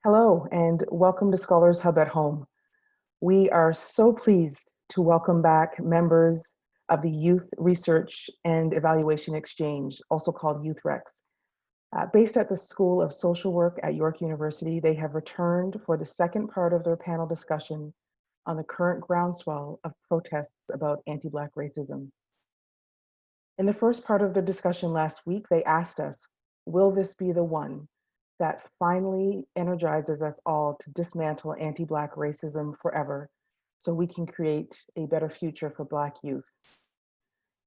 Hello, and welcome to Scholars Hub at Home. We are so pleased to welcome back members of the Youth Research and Evaluation Exchange, also called YouthREX. Based at the School of Social Work at York University, they have returned for the second part of their panel discussion on the current groundswell of protests about anti-Black racism. In the first part of their discussion last week, they asked us, will this be the one that finally energizes us all to dismantle anti-Black racism forever so we can create a better future for Black youth?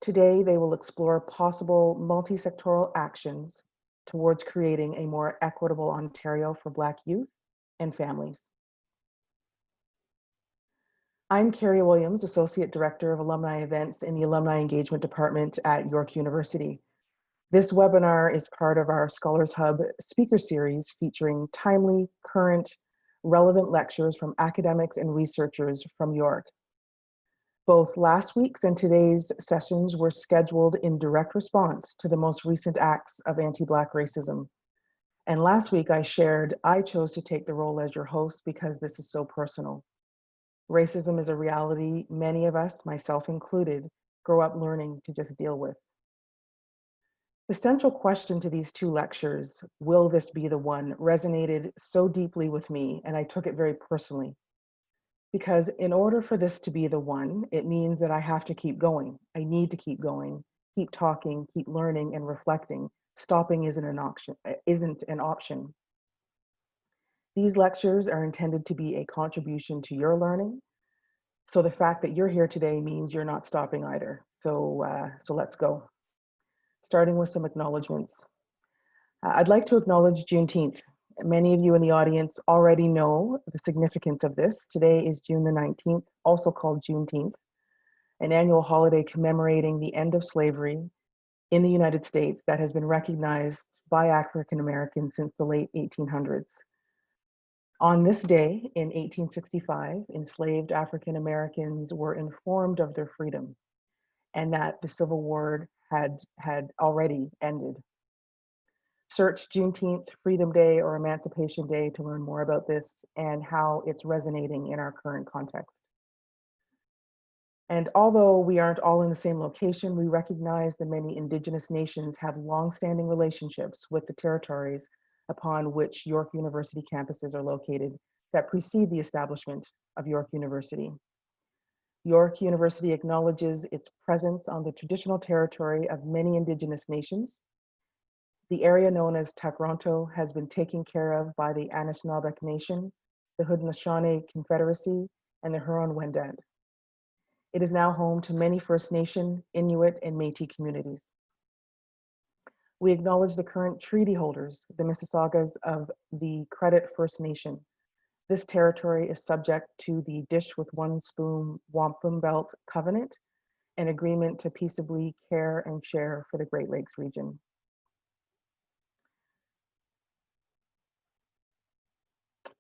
Today, they will explore possible multi-sectoral actions towards creating a more equitable Ontario for Black youth and families. I'm Kerry Williams, Associate Director of Alumni Events in the Alumni Engagement Department at York University. This webinar is part of our Scholars Hub speaker series featuring timely, current, relevant lectures from academics and researchers from York. Both last week's and today's sessions were scheduled in direct response to the most recent acts of anti-Black racism. And last week I shared I chose to take the role as your host because this is so personal. Racism is a reality many of us, myself included, grow up learning to just deal with. The central question to these two lectures, will this be the one, resonated so deeply with me, and I took it very personally. Because in order for this to be the one, it means that I have to keep going. I need to keep going, keep talking, keep learning and reflecting. Stopping isn't an option. These lectures are intended to be a contribution to your learning. So the fact that you're here today means you're not stopping either. So let's go. Starting with some acknowledgements. I'd like to acknowledge Juneteenth. Many of you in the audience already know the significance of this. Today is June the 19th, also called Juneteenth, an annual holiday commemorating the end of slavery in the United States that has been recognized by African Americans since the late 1800s. On this day in 1865, enslaved African Americans were informed of their freedom and that the Civil War had already ended. Search Juneteenth, Freedom Day, or Emancipation Day to learn more about this and how it's resonating in our current context. And although we aren't all in the same location, we recognize that many Indigenous nations have long-standing relationships with the territories upon which York University campuses are located that precede the establishment of York University. York University acknowledges its presence on the traditional territory of many Indigenous nations. The area known as Takronto has been taken care of by the Anishinaabeg Nation, the Haudenosaunee Confederacy, and the Huron-Wendat. It is now home to many First Nation, Inuit, and Métis communities. We acknowledge the current treaty holders, the Mississaugas of the Credit First Nation. This territory is subject to the Dish with One Spoon Wampum Belt Covenant, an agreement to peaceably care and share for the Great Lakes region.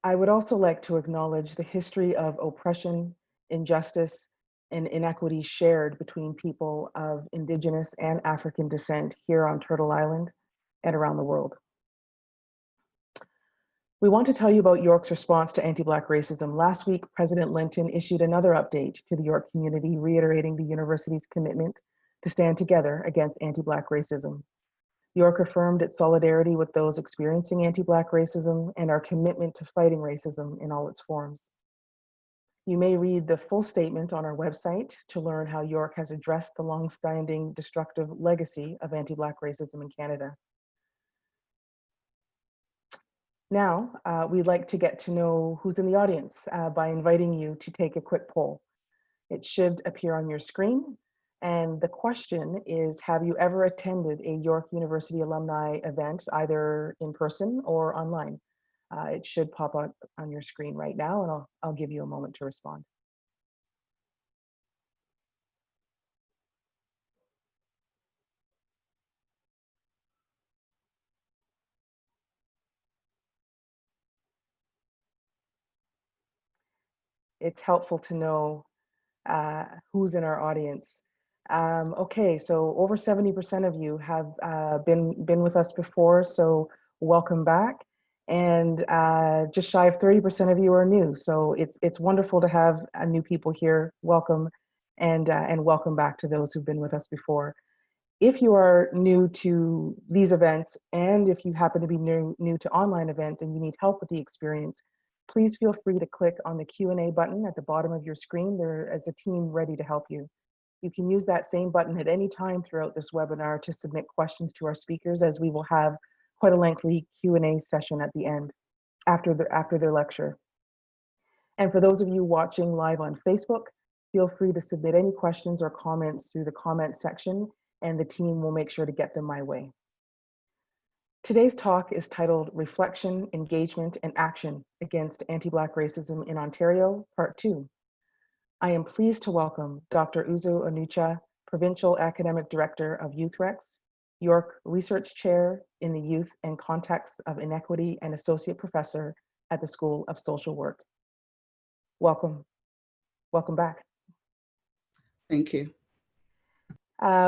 I would also like to acknowledge the history of oppression, injustice, and inequity shared between people of Indigenous and African descent here on Turtle Island and around the world. We want to tell you about York's response to anti-Black racism. Last week, President Linton issued another update to the York community, reiterating the university's commitment to stand together against anti-Black racism. York affirmed its solidarity with those experiencing anti-Black racism and our commitment to fighting racism in all its forms. You may read the full statement on our website to learn how York has addressed the long-standing destructive legacy of anti-Black racism in Canada. Now, we'd like to get to know who's in the audience by inviting you to take a quick poll. It should appear on your screen. And the question is, have you ever attended a York University alumni event, either in person or online? It should pop up on your screen right now, and I'll give you a moment to respond. It's helpful to know who's in our audience. Okay, so over 70% of you have been with us before, so welcome back. and just shy of 30% of you are new. So it's wonderful to have new people here. Welcome, and welcome back to those who've been with us before. If you are new to these events, and if you happen to be new to online events and you need help with the experience, please feel free to click on the Q&A button at the bottom of your screen. There is a team ready to help you. You can use that same button at any time throughout this webinar to submit questions to our speakers, as we will have quite a lengthy Q&A session at the end after their lecture. And for those of you watching live on Facebook, feel free to submit any questions or comments through the comment section, and the team will make sure to get them my way. Today's talk is titled Reflection, Engagement, and Action Against Anti-Black Racism in Ontario, Part 2. I am pleased to welcome Dr. Uzo Onucha, Provincial Academic Director of YouthREX, York Research Chair in the Youth and Contexts of Inequity and Associate Professor at the School of Social Work. Welcome. Welcome back. Thank you.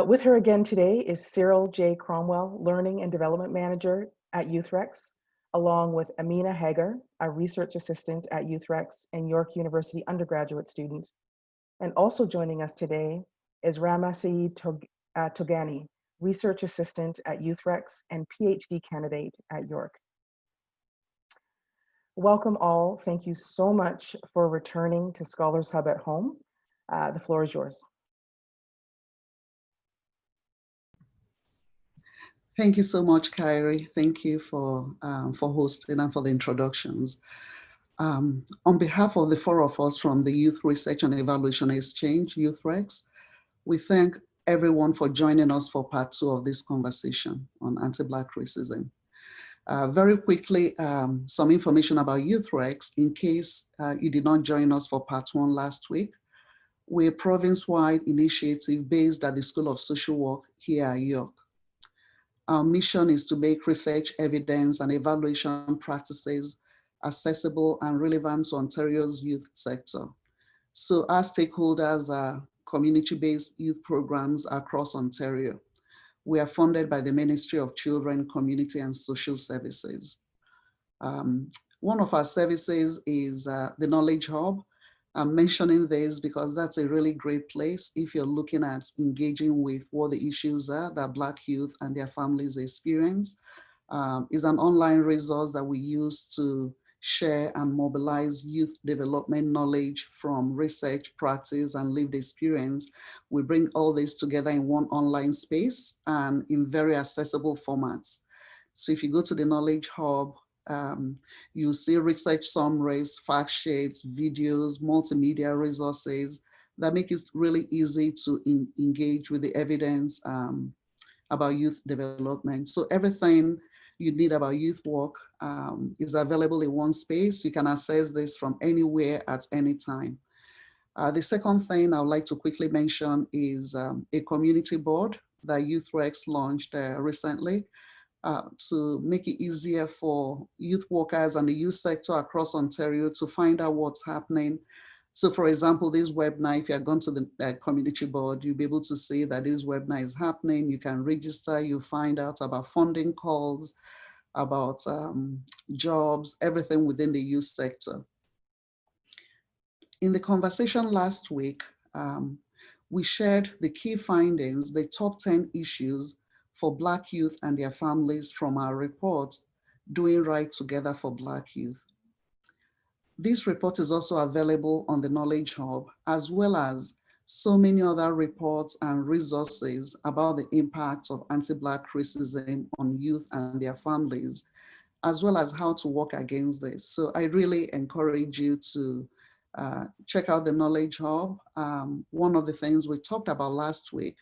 With her again today is Cyril J. Cromwell, Learning and Development Manager at YouthREX, along with Amina Hagar, a Research Assistant at YouthREX and York University undergraduate student. And also joining us today is Ramasi Togani, Research Assistant at YouthREX and PhD candidate at York. Welcome all. Thank you so much for returning to Scholars Hub at Home. The floor is yours. Thank you so much, Kerry. Thank you for hosting and for the introductions. On behalf of the four of us from the Youth Research and Evaluation Exchange, YouthREX, we thank everyone for joining us for part 2 of this conversation on anti-Black racism. Very quickly, some information about YouthREX in case you did not join us for part 1 last week. We're a province-wide initiative based at the School of Social Work here at York. Our mission is to make research evidence and evaluation practices accessible and relevant to Ontario's youth sector. So our stakeholders are community-based youth programs across Ontario. We are funded by the Ministry of Children, Community and Social Services. One of our services is the Knowledge Hub. I'm mentioning this because that's a really great place if you're looking at engaging with what the issues are that Black youth and their families experience. It's an online resource that we use to share and mobilize youth development knowledge from research, practice, and lived experience. We bring all this together in one online space and in very accessible formats. So if you go to the Knowledge Hub, you'll see research summaries, fact sheets, videos, multimedia resources that make it really easy to engage with the evidence about youth development. So everything you need about youth work is available in one space. You can access this from anywhere at any time. The second thing I would like to quickly mention is a community board that YouthREX launched recently. To make it easier for youth workers and the youth sector across Ontario to find out what's happening. So for example, this webinar, if you're gone to the community board, you'll be able to see that this webinar is happening. You can register, you find out about funding calls, about jobs, everything within the youth sector. In the conversation last week, we shared the key findings, the top 10 issues for Black youth and their families from our report, Doing Right Together for Black Youth. This report is also available on the Knowledge Hub, as well as so many other reports and resources about the impact of anti-Black racism on youth and their families, as well as how to work against this. So I really encourage you to check out the Knowledge Hub. One of the things we talked about last week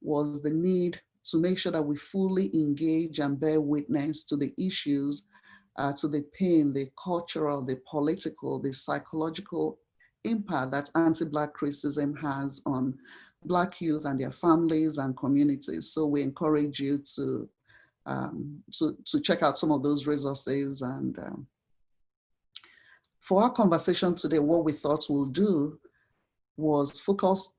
was the need to make sure that we fully engage and bear witness to the issues, to the pain, the cultural, the political, the psychological impact that anti-Black racism has on Black youth and their families and communities. So we encourage you to check out some of those resources. And for our conversation today, what we thought we'll do was focus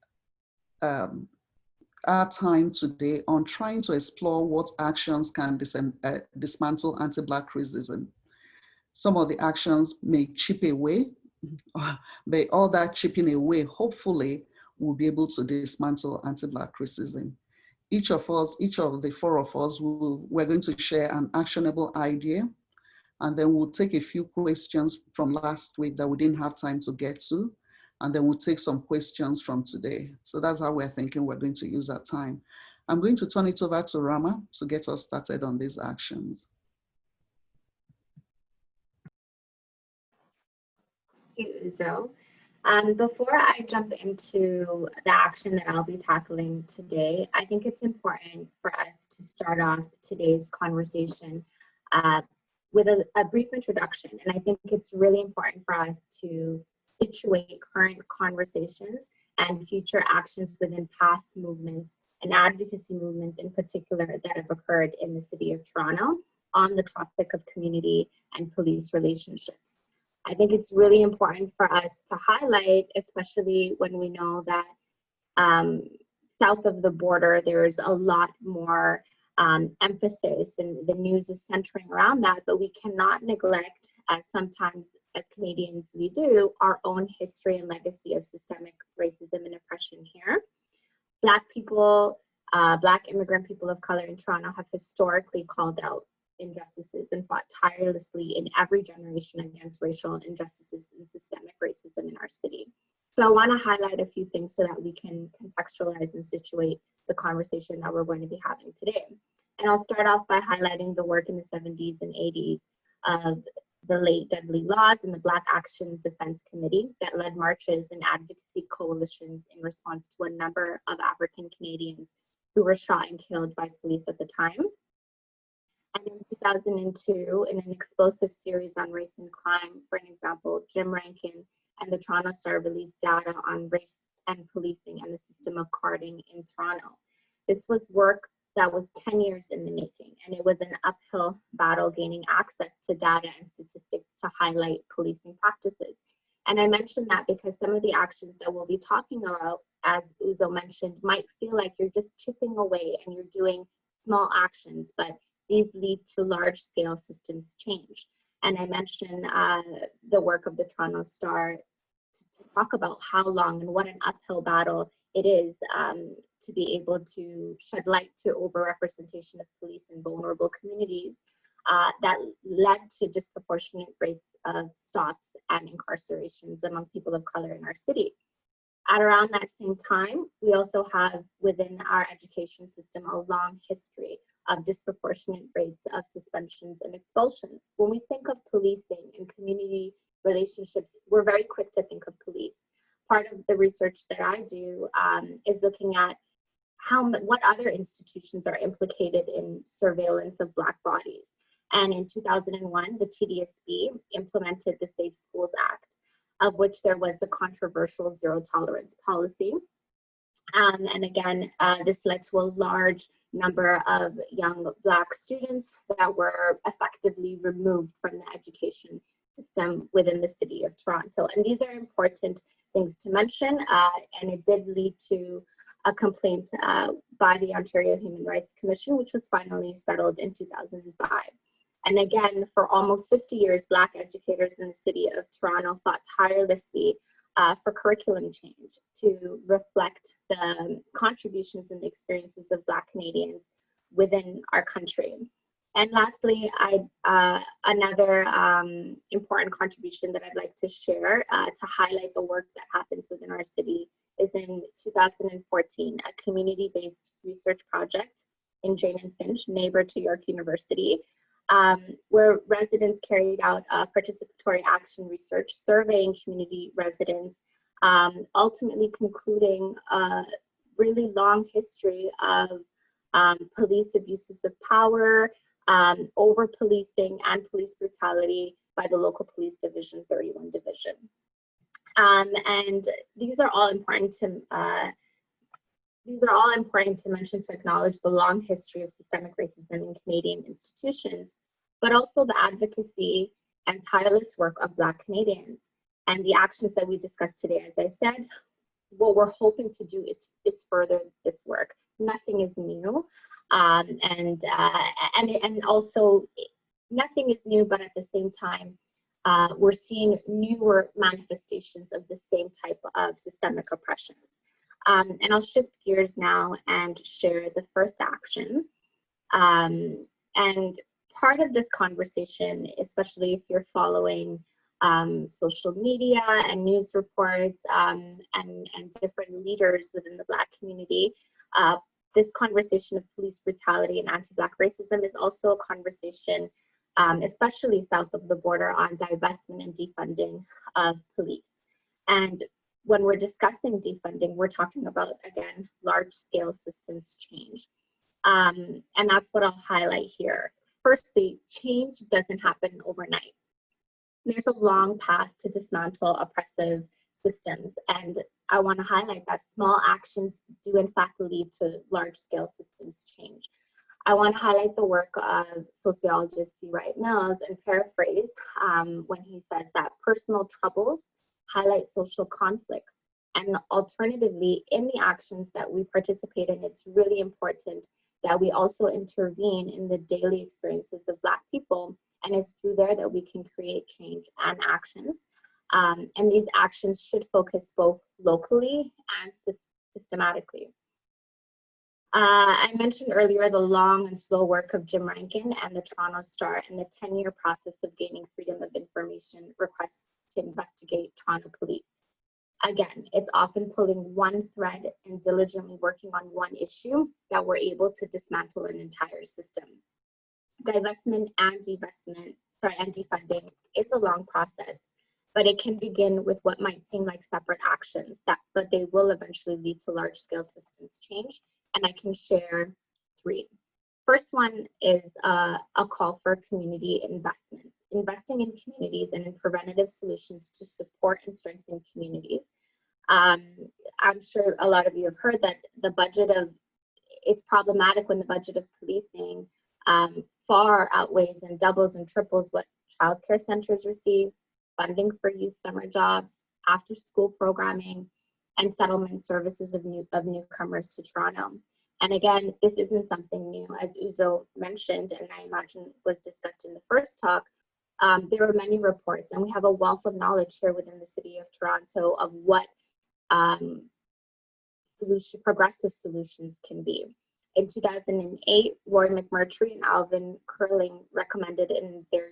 our time today on trying to explore what actions can dismantle anti-Black racism. Some of the actions may chip away, but all that chipping away, hopefully, will be able to dismantle anti-Black racism. Each of the four of us, we're going to share an actionable idea, and then we'll take a few questions from last week that we didn't have time to get to, and then we'll take some questions from today. So that's how we're thinking we're going to use our time. I'm going to turn it over to Rama to get us started on these actions. Thank you, Uzo. Before I jump into the action that I'll be tackling today, I think it's important for us to start off today's conversation with a brief introduction. And I think it's really important for us to situate current conversations and future actions within past movements and advocacy movements in particular that have occurred in the city of Toronto on the topic of community and police relationships. I think it's really important for us to highlight, especially when we know that south of the border, there's a lot more emphasis and the news is centering around that, but we cannot neglect, as sometimes as Canadians we do, our own history and legacy of systemic racism and oppression here. Black people, Black immigrant people of color in Toronto have historically called out injustices and fought tirelessly in every generation against racial injustices and systemic racism in our city. So I want to highlight a few things so that we can contextualize and situate the conversation that we're going to be having today. And I'll start off by highlighting the work in the 70s and 80s of the late Dudley Laws and the Black Action Defense Committee that led marches and advocacy coalitions in response to a number of African Canadians who were shot and killed by police at the time. And in 2002, in an explosive series on race and crime, for an example, Jim Rankin and the Toronto Star released data on race and policing and the system of carding in Toronto. This was work that was 10 years in the making, and it was an uphill battle gaining access to data and statistics to highlight policing practices. And I mention that because some of the actions that we'll be talking about, as Uzo mentioned, might feel like you're just chipping away and you're doing small actions, but these lead to large-scale systems change. And I mentioned the work of the Toronto Star to talk about how long and what an uphill battle it is to be able to shed light to overrepresentation of police in vulnerable communities that led to disproportionate rates of stops and incarcerations among people of color in our city. At around that same time, we also have within our education system a long history of disproportionate rates of suspensions and expulsions. When we think of policing and community relationships, we're very quick to think of police. Part of the research that I do is looking at what other institutions are implicated in surveillance of Black bodies. And in 2001, the TDSB implemented the Safe Schools Act, of which there was the controversial zero tolerance policy. And again, this led to a large number of young Black students that were effectively removed from the education system within the city of Toronto. And these are important things to mention, and it did lead to a complaint by the Ontario Human Rights Commission, which was finally settled in 2005. And again, for almost 50 years, Black educators in the city of Toronto fought tirelessly for curriculum change to reflect the contributions and the experiences of Black Canadians within our country. And lastly, another important contribution that I'd like to share to highlight the work that happens within our city is in 2014, a community-based research project in Jane and Finch, neighbor to York University, where residents carried out participatory action research surveying community residents, ultimately concluding a really long history of police abuses of power, over-policing and police brutality by the local police division, 31 Division. And these are all important to mention to acknowledge the long history of systemic racism in Canadian institutions, but also the advocacy and tireless work of Black Canadians. And the actions that we discussed today, as I said, what we're hoping to do is further this work. Nothing is new, and also nothing is new, but at the same time, we're seeing newer manifestations of the same type of systemic oppression. And I'll shift gears now and share the first action. And part of this conversation, especially if you're following social media and news reports and different leaders within the Black community, this conversation of police brutality and anti-Black racism is also a conversation, especially south of the border, on divestment and defunding of police. And when we're discussing defunding, we're talking about, again, large-scale systems change. And that's what I'll highlight here. Firstly, change doesn't happen overnight. There's a long path to dismantle oppressive systems, and I want to highlight that small actions do in fact lead to large-scale systems change. I want to highlight the work of sociologist C. Wright Mills and paraphrase when he says that personal troubles highlight social conflicts, and alternatively, in the actions that we participate in, it's really important that we also intervene in the daily experiences of Black people, and it's through there that we can create change and actions. And these actions should focus both locally and systematically. I mentioned earlier the long and slow work of Jim Rankin and the Toronto Star and the 10-year process of gaining freedom of information requests to investigate Toronto police. Again, it's often pulling one thread and diligently working on one issue that we're able to dismantle an entire system. Divestment and defunding is a long process, but it can begin with what might seem like separate actions, but they will eventually lead to large-scale systems change, and I can share three. First one is a call for community investment. Investing in communities and in preventative solutions to support and strengthen communities. I'm sure a lot of you have heard that it's problematic when the budget of policing far outweighs and doubles and triples what childcare centers receive, funding for youth summer jobs, after school programming, and settlement services of newcomers to Toronto. And again, this isn't something new, as Uzo mentioned, and I imagine was discussed in the first talk. There are many reports, and we have a wealth of knowledge here within the city of Toronto of what progressive solutions can be. In 2008, Roy McMurtry and Alvin Curling recommended in their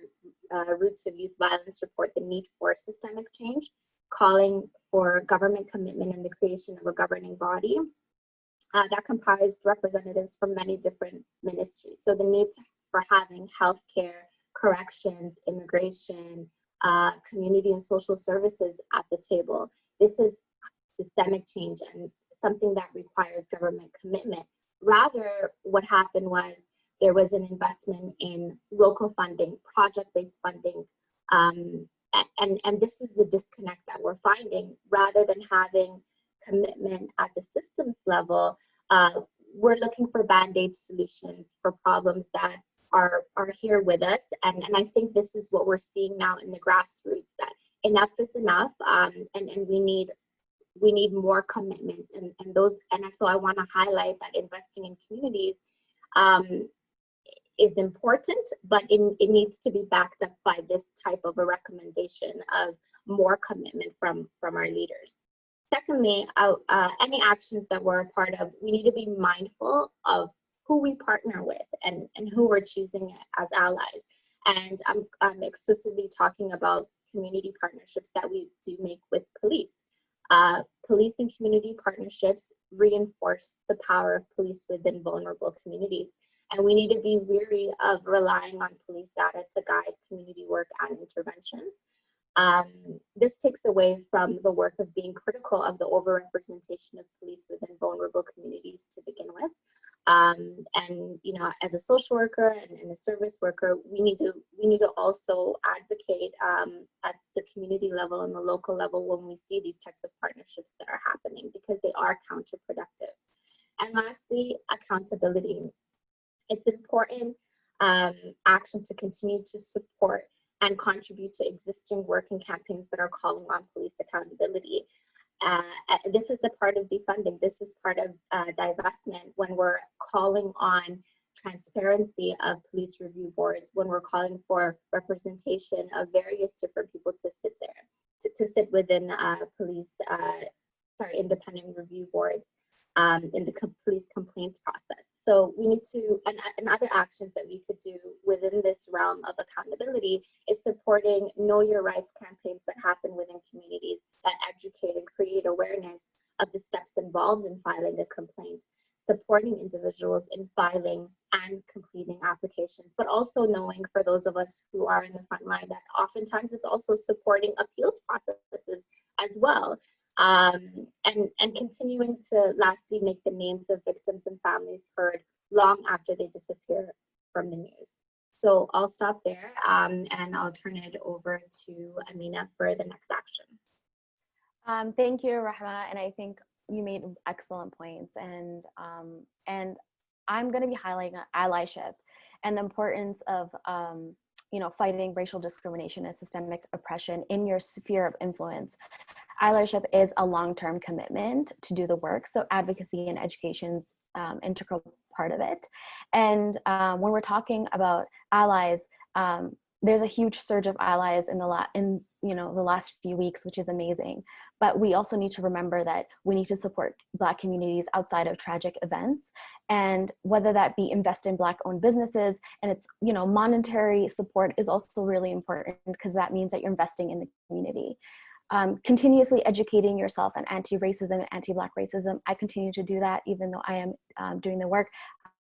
Roots of Youth Violence report the need for systemic change, calling for government commitment and the creation of a governing body that comprised representatives from many different ministries. So the need for having healthcare, corrections, immigration, community and social services at the table. This is systemic change and something that requires government commitment. Rather, what happened was there was an investment in local funding, project-based funding, and this is the disconnect that we're finding. Rather than having commitment at the systems level, we're looking for band-aid solutions for problems that are here with us, and I think this is what we're seeing now in the grassroots, that enough is enough, and we need more commitments, and so I want to highlight that investing in communities is important, but it needs to be backed up by this type of a recommendation of more commitment from our leaders. Secondly, any actions that we're a part of, we need to be mindful of who we partner with and who we're choosing as allies. And I'm explicitly talking about community partnerships that we do make with police. Police and community partnerships reinforce the power of police within vulnerable communities. And we need to be wary of relying on police data to guide community work and interventions. This takes away from the work of being critical of the overrepresentation of police within vulnerable communities to begin with. And you know, as a social worker and a service worker, we need to also advocate at the community level and the local level when we see these types of partnerships that are happening, because they are counterproductive. And lastly, accountability. It's important action to continue to support and contribute to existing work and campaigns that are calling on police accountability. This is a part of defunding. This is part of divestment when we're calling on transparency of police review boards when we're calling for representation of various different people to sit there, to sit within independent review boards in the police complaints process. So we need to, and other actions that we could do within this realm of accountability is supporting Know Your Rights campaigns that happen within communities that educate and create awareness of the steps involved in filing a complaint, supporting individuals in filing and completing applications, but also knowing for those of us who are in the front line that oftentimes it's also supporting appeals processes as well. And continuing to lastly make the names of victims and families heard long after they disappear from the news. So I'll stop there and I'll turn it over to Amina for the next action. Thank you, Rahma, and I think you made excellent points. And I'm going to be highlighting allyship and the importance of fighting racial discrimination and systemic oppression in your sphere of influence. Allyship is a long-term commitment to do the work, so advocacy and education's integral part of it. And when we're talking about allies, there's a huge surge of allies in the last few weeks, which is amazing. But we also need to remember that we need to support Black communities outside of tragic events, and whether that be invest in Black-owned businesses, and it's monetary support is also really important because that means that you're investing in the community. Continuously educating yourself on anti-racism and anti-Black racism. I continue to do that even though I am doing the work.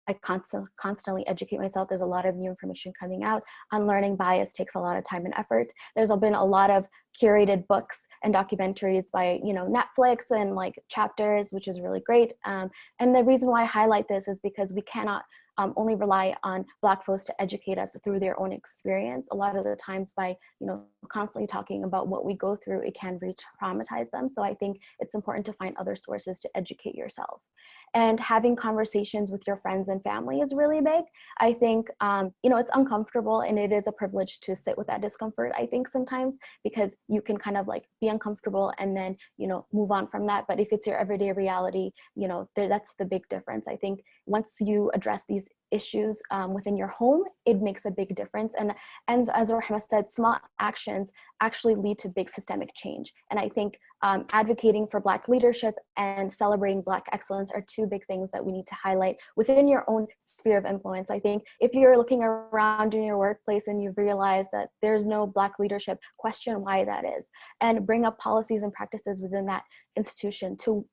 I constantly educate myself. There's a lot of new information coming out. Unlearning bias takes a lot of time and effort. There's been a lot of curated books and documentaries by Netflix and like chapters, which is really great. And the reason why I highlight this is because we cannot only rely on Black folks to educate us through their own experience. A lot of the times by constantly talking about what we go through, it can re-traumatize them. So I think it's important to find other sources to educate yourself. And having conversations with your friends and family is really big. I think, it's uncomfortable, and it is a privilege to sit with that discomfort, I think sometimes, because you can kind of like be uncomfortable and then, move on from that. But if it's your everyday reality, that's the big difference. I think once you address these issues within your home, it makes a big difference. And as Rahma said, small actions actually lead to big systemic change. And I think advocating for Black leadership and celebrating Black excellence are two big things that we need to highlight within your own sphere of influence. I think if you're looking around in your workplace and you realize that there's no Black leadership, question why that is, and bring up policies and practices within that institution to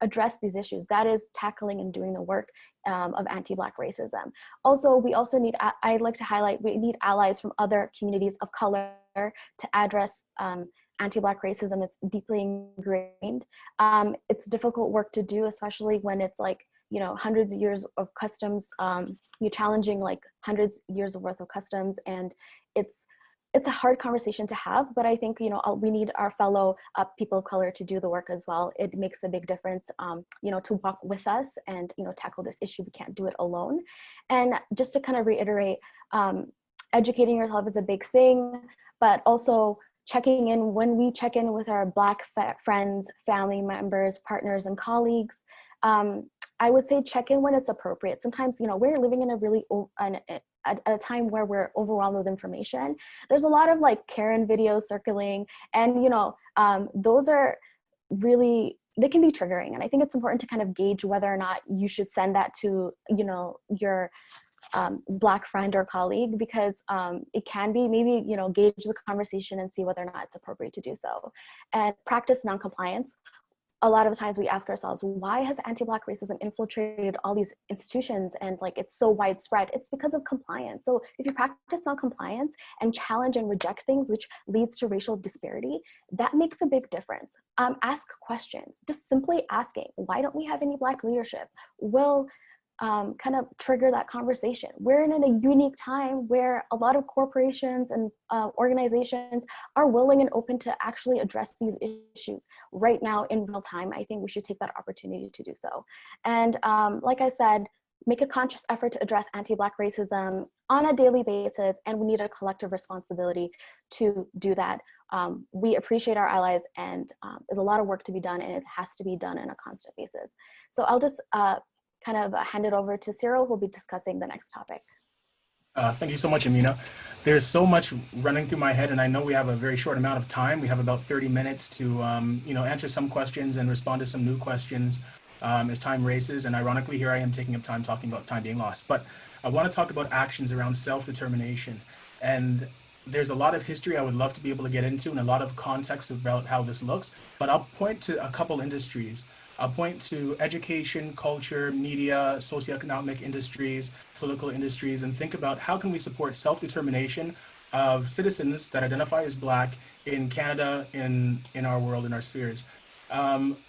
address these issues. That is tackling and doing the work of anti-Black racism. Also, we also need, I'd like to highlight, we need allies from other communities of color to address anti-Black racism. It's deeply ingrained. It's difficult work to do, especially when it's like, hundreds of years of customs, you're challenging like hundreds of years worth of customs, and it's a hard conversation to have, but I think, we need our fellow people of color to do the work as well. It makes a big difference, to walk with us and, tackle this issue. We can't do it alone. And just to kind of reiterate, educating yourself is a big thing, but also checking in when we check in with our Black friends, family members, partners, and colleagues. I would say check in when it's appropriate. Sometimes, we're living in a really, at a time where we're overwhelmed with information. There's a lot of like Karen videos circling, and those are really, they can be triggering. And I think it's important to kind of gauge whether or not you should send that to your Black friend or colleague, because it can be maybe gauge the conversation and see whether or not it's appropriate to do so. And practice non-compliance. A lot of times we ask ourselves, why has anti-Black racism infiltrated all these institutions and like it's so widespread? It's because of compliance. So if you practice non-compliance and challenge and reject things which leads to racial disparity, that makes a big difference. Ask questions. Just simply asking, why don't we have any Black leadership, will kind of trigger that conversation. We're in a unique time where a lot of corporations and organizations are willing and open to actually address these issues right now in real time. I think we should take that opportunity to do so. And like I said, make a conscious effort to address anti-Black racism on a daily basis, and we need a collective responsibility to do that. We appreciate our allies, and there's a lot of work to be done, and it has to be done on a constant basis. So I'll just kind of hand it over to Cyril, who'll be discussing the next topic. Thank you so much, Amina. There's so much running through my head, and I know we have a very short amount of time. We have about 30 minutes to, answer some questions and respond to some new questions as time races. And ironically, here I am taking up time talking about time being lost. But I want to talk about actions around self-determination. And there's a lot of history I would love to be able to get into and a lot of context about how this looks. But I'll point to a couple industries. I'll point to education, culture, media, socioeconomic industries, political industries, and think about how can we support self-determination of citizens that identify as Black in Canada, in our world, in our spheres.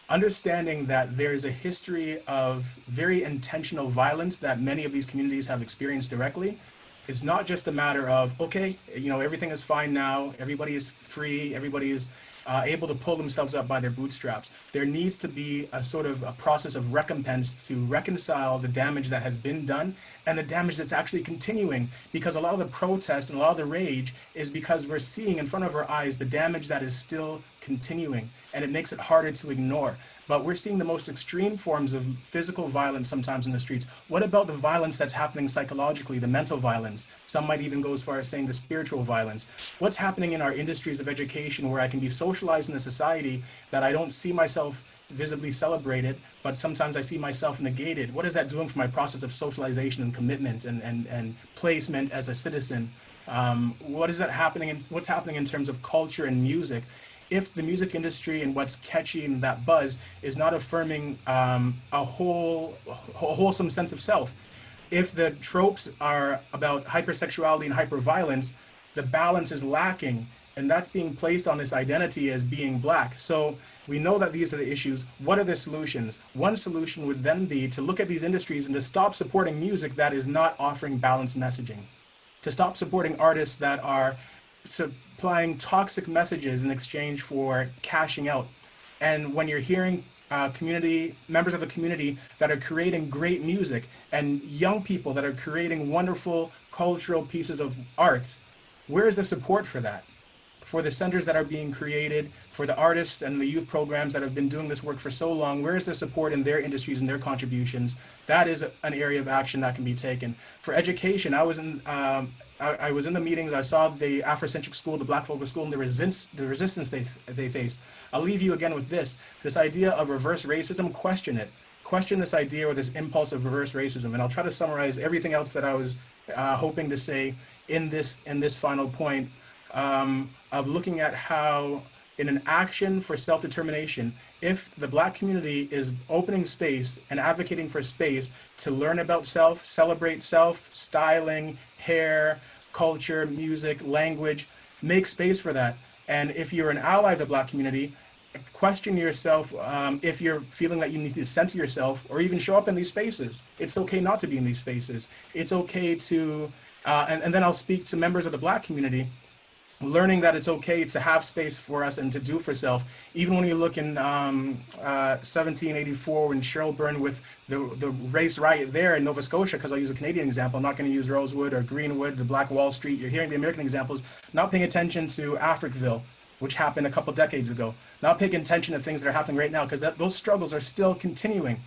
Understanding that there's a history of very intentional violence that many of these communities have experienced directly. It's not just a matter of, okay, everything is fine now, everybody is free, everybody is able to pull themselves up by their bootstraps. There needs to be a sort of a process of recompense to reconcile the damage that has been done and the damage that's actually continuing, because a lot of the protest and a lot of the rage is because we're seeing in front of our eyes the damage that is still continuing, and it makes it harder to ignore. But we're seeing the most extreme forms of physical violence sometimes in the streets. What about the violence that's happening psychologically, the mental violence? Some might even go as far as saying the spiritual violence. What's happening in our industries of education where I can be socialized in a society that I don't see myself visibly celebrated, but sometimes I see myself negated? What is that doing for my process of socialization and commitment and placement as a citizen? What's happening in terms of culture and music? If the music industry and what's catching that buzz is not affirming a wholesome sense of self, if the tropes are about hypersexuality and hyperviolence, the balance is lacking, and that's being placed on this identity as being Black. So we know that these are the issues. What are the solutions? One solution would then be to look at these industries and to stop supporting music that is not offering balanced messaging, to stop supporting artists that are supplying toxic messages in exchange for cashing out. And when you're hearing members of the community that are creating great music and young people that are creating wonderful cultural pieces of art, where is the support for that? For the centers that are being created, for the artists and the youth programs that have been doing this work for so long, where is the support in their industries and their contributions? That is an area of action that can be taken. For education, I was in the meetings, I saw the Afrocentric school, the Black focus school, and the resistance they faced. I'll leave you again with this idea of reverse racism. Question it. Question this idea or this impulse of reverse racism. And I'll try to summarize everything else that I was hoping to say in this final point of looking at how, in an action for self-determination, if the Black community is opening space and advocating for space to learn about self, celebrate self, styling, hair, culture, music, language, make space for that. And if you're an ally of the Black community, question yourself if you're feeling that you need to center yourself or even show up in these spaces. It's okay not to be in these spaces. It's okay to, and then I'll speak to members of the Black community, learning that it's okay to have space for us and to do for self. Even when you look in 1784 when Cheryl Byrne with the race riot there in Nova Scotia, because I'll use a Canadian example, I'm not going to use Rosewood or Greenwood, the Black Wall Street. You're hearing the American examples, not paying attention to Africville, which happened a couple decades ago, not paying attention to things that are happening right now, because those struggles are still continuing.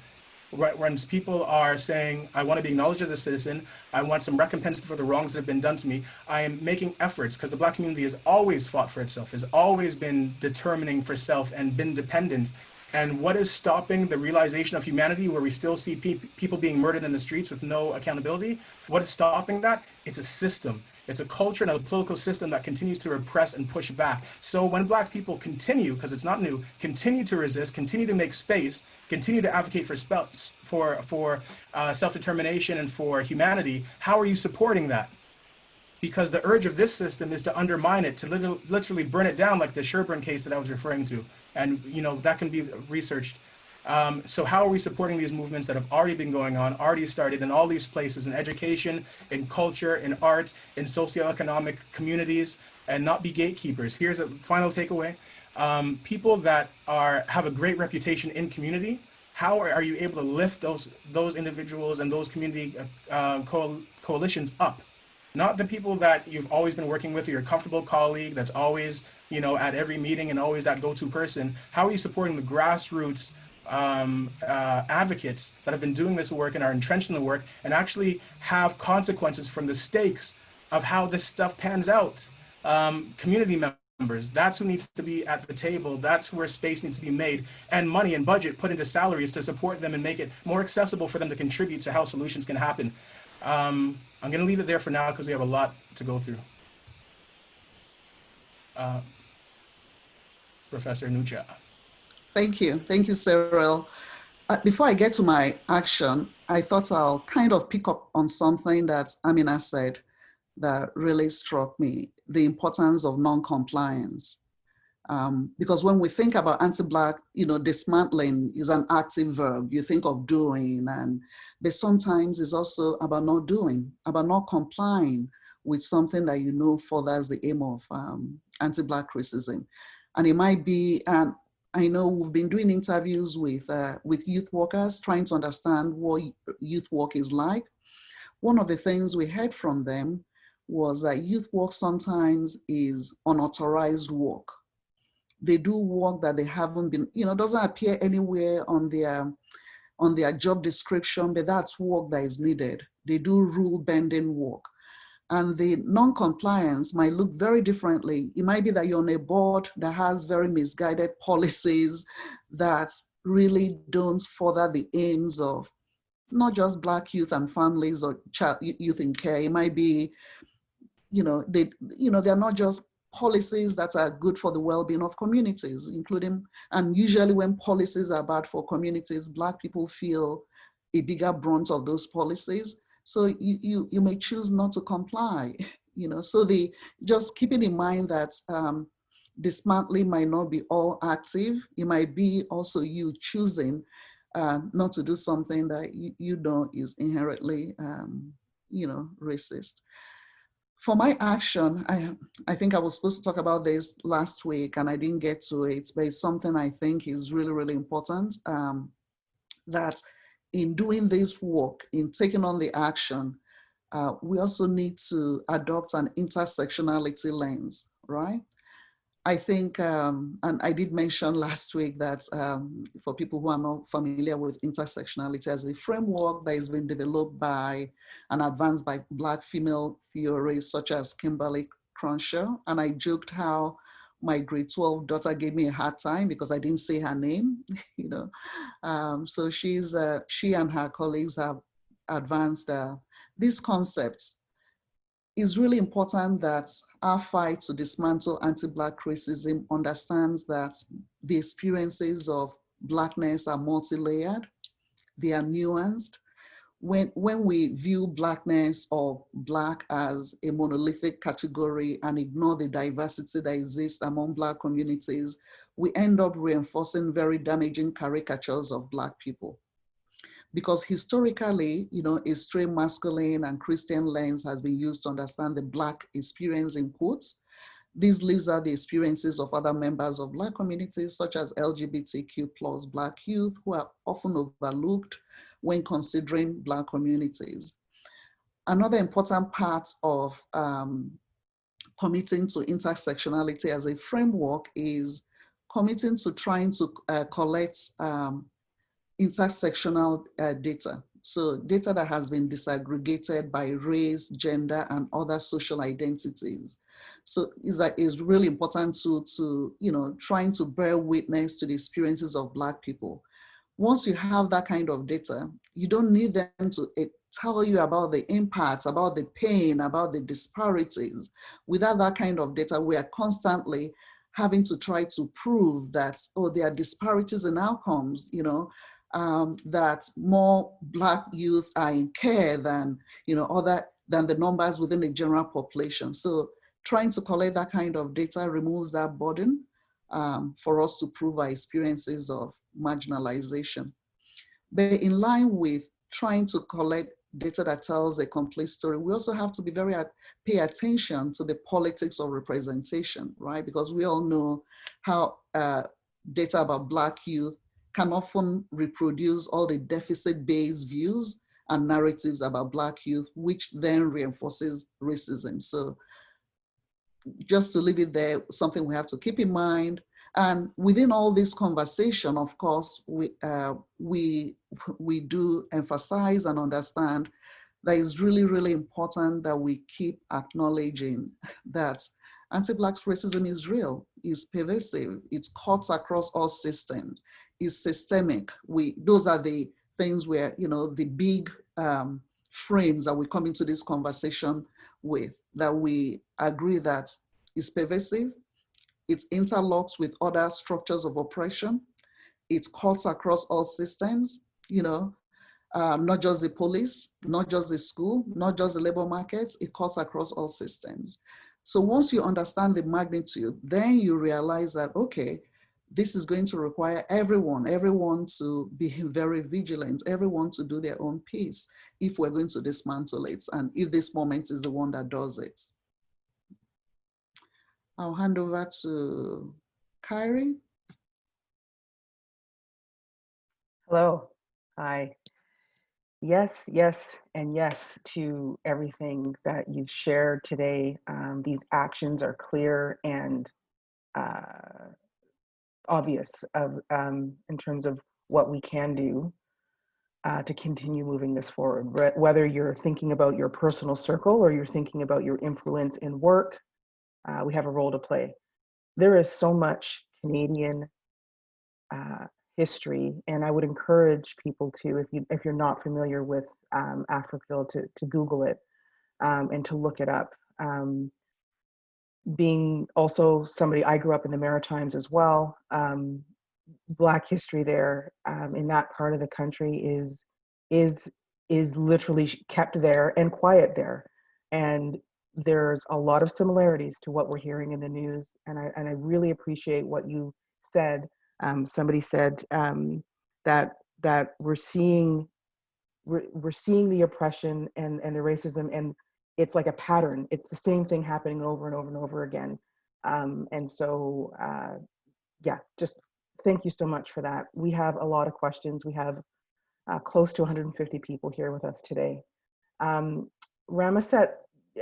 When people are saying, I want to be acknowledged as a citizen, I want some recompense for the wrongs that have been done to me, I am making efforts, because the Black community has always fought for itself, has always been determining for self and been dependent. And what is stopping the realization of humanity where we still see people being murdered in the streets with no accountability? What is stopping that? It's a system. It's a culture and a political system that continues to repress and push back. So when Black people continue, because it's not new, continue to resist, continue to make space, continue to advocate for self-determination and for humanity, how are you supporting that? Because the urge of this system is to undermine it, to literally burn it down, like the Sherburne case that I was referring to. And that can be researched. So how are we supporting these movements that have already been going on, already started in all these places, in education, in culture, in art, in socioeconomic communities, and not be gatekeepers? Here's a final takeaway. People that have a great reputation in community, how are you able to lift those individuals and those community coalitions up? Not the people that you've always been working with, or your comfortable colleague that's always, at every meeting and always that go-to person. How are you supporting the grassroots advocates that have been doing this work and are entrenched in the work and actually have consequences from the stakes of how this stuff pans out. Community members, that's who needs to be at the table. That's where space needs to be made, and money and budget put into salaries to support them and make it more accessible for them to contribute to how solutions can happen. I'm going to leave it there for now because we have a lot to go through. Professor Nucha. Thank you, Cyril. Before I get to my action, I thought I'll kind of pick up on something that Amina said that really struck me, the importance of non-compliance. Because when we think about anti-Black, dismantling is an active verb. You think of doing, but sometimes it's also about not doing, about not complying with something that furthers the aim of anti-Black criticism. And it might be, and I know we've been doing interviews with youth workers, trying to understand what youth work is like. One of the things we heard from them was that youth work sometimes is unauthorized work. They do work that they haven't been, doesn't appear anywhere on their job description, but that's work that is needed. They do rule-bending work. And the non-compliance might look very differently. It might be that you're on a board that has very misguided policies that really don't further the aims of not just Black youth and families or youth in care. It might be, they're not just policies that are good for the well-being of communities, including, and usually when policies are bad for communities, Black people feel a bigger brunt of those policies. So you may choose not to comply, so just keeping in mind that dismantling might not be all active. It might be also you choosing not to do something that you know is inherently, racist. For my action, I think I was supposed to talk about this last week and I didn't get to it, but it's something I think is really, really important, that in doing this work, in taking on the action, we also need to adopt an intersectionality lens, right? I think, and I did mention last week that for people who are not familiar with intersectionality as a framework that has been developed by and advanced by Black female theorists such as Kimberly Crenshaw. And I joked how my grade 12 daughter gave me a hard time because I didn't say her name, So she and her colleagues have advanced these concepts. It's really important that our fight to dismantle anti-Black racism understands that the experiences of Blackness are multi-layered, they are nuanced. When we view Blackness or Black as a monolithic category and ignore the diversity that exists among Black communities, we end up reinforcing very damaging caricatures of Black people. Because historically, a straight masculine and Christian lens has been used to understand the Black experience in quotes. This leaves out the experiences of other members of Black communities, such as LGBTQ+ Black youth, who are often overlooked when considering Black communities. Another important part of committing to intersectionality as a framework is committing to trying to collect intersectional data. So data that has been disaggregated by race, gender, and other social identities. So it's really important to trying to bear witness to the experiences of Black people. Once you have that kind of data, you don't need them to tell you about the impacts, about the pain, about the disparities. Without that kind of data, we are constantly having to try to prove that, there are disparities in outcomes, that more Black youth are in care than, than the numbers within the general population. So trying to collect that kind of data removes that burden for us to prove our experiences of marginalization. But in line with trying to collect data that tells a complete story, we also have to be pay attention to the politics of representation, right? Because we all know how data about Black youth can often reproduce all the deficit-based views and narratives about Black youth, which then reinforces racism. So just to leave it there, something we have to keep in mind. And within all this conversation, of course, we do emphasize and understand that it's really, really important that we keep acknowledging that anti-Black racism is real, is pervasive, it cuts across all systems, is systemic. Those are the things where, the big frames that we come into this conversation with, that we agree that is pervasive, it interlocks with other structures of oppression, it cuts across all systems, not just the police, not just the school, not just the labor markets, it cuts across all systems. So once you understand the magnitude, then you realize that, okay, this is going to require everyone to be very vigilant, everyone to do their own piece if we're going to dismantle it, and if this moment is the one that does it. I'll hand over to Kerry. Hello. Hi. Yes, yes, and yes to everything that you've shared today. These actions are clear and obvious in terms of what we can do to continue moving this forward. Whether you're thinking about your personal circle or you're thinking about your influence in work, we have a role to play. There is so much Canadian history, and I would encourage people to, if you're not familiar with Africville, to Google it and to look it up. Being also somebody, I grew up in the Maritimes as well. Black history there in that part of the country is literally kept there and quiet there, and there's a lot of similarities to what we're hearing in the news, and I really appreciate what you said. Somebody said that we're seeing the oppression and the racism, and it's like a pattern. It's the same thing happening over and over and over again. And so, yeah, just thank you so much for that. We have a lot of questions. We have close to 150 people here with us today. Ramaset,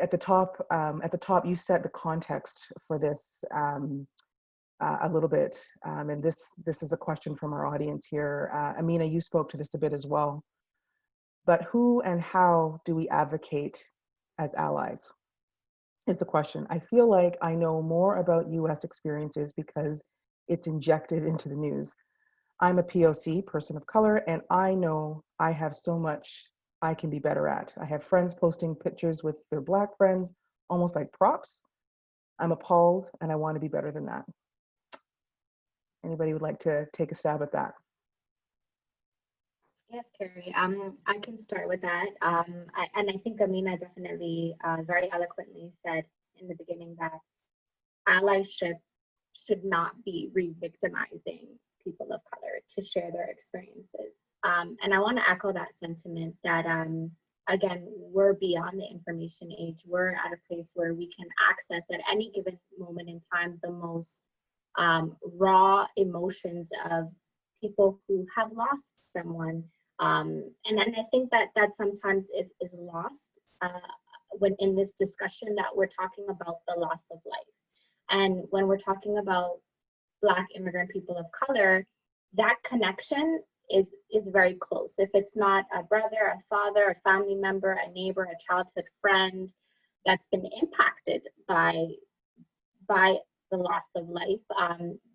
at the top, you set the context for this a little bit, and this is a question from our audience here. Amina, you spoke to this a bit as well. But who and how do we advocate as allies is the question. I feel like I know more about US experiences because it's injected into the news. I'm a POC, person of color, and I know I have so much I can be better at. I have friends posting pictures with their Black friends, almost like props. I'm appalled and I want to be better than that. Anybody would like to take a stab at that? Yes, Kerry. I can start with that. And I think Amina definitely very eloquently said in the beginning that allyship should not be re-victimizing people of color to share their experiences. And I want to echo that sentiment that, again, we're beyond the information age. We're at a place where we can access at any given moment in time the most raw emotions of people who have lost someone. And then I think that sometimes is lost when in this discussion that we're talking about the loss of life. And when we're talking about Black immigrant people of color, that connection is very close. If it's not a brother, a father, a family member, a neighbor, a childhood friend that's been impacted by the loss of life,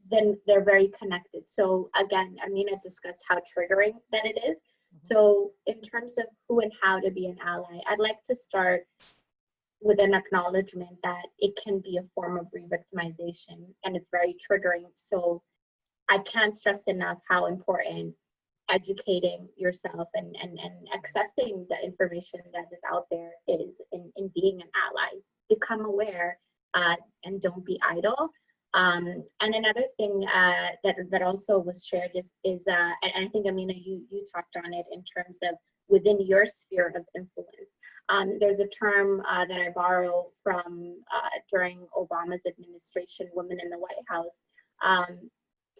then they're very connected. So again, Amina discussed how triggering that it is. So in terms of who and how to be an ally, I'd like to start with an acknowledgement that it can be a form of re-victimization and it's very triggering. So I can't stress enough how important educating yourself and accessing the information that is out there is in being an ally. Become aware and don't be idle. And another thing that also was shared is and I think, Amina, you talked on it in terms of within your sphere of influence. There's a term that I borrow from during Obama's administration, Women in the White House,